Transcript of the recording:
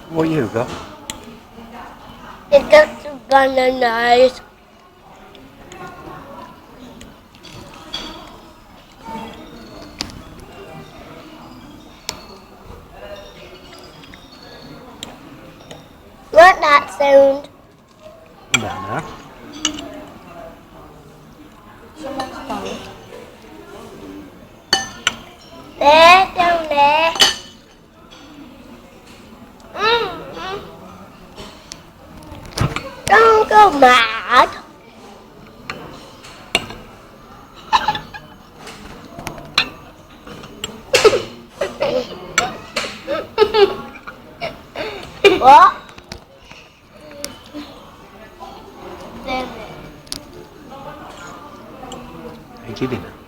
What you got? It got bananas. What that sound? Don't know. Someone's phone. There, down there. Mm-hmm. Don't go mad. What? Damn it. Hey, JAYDEN.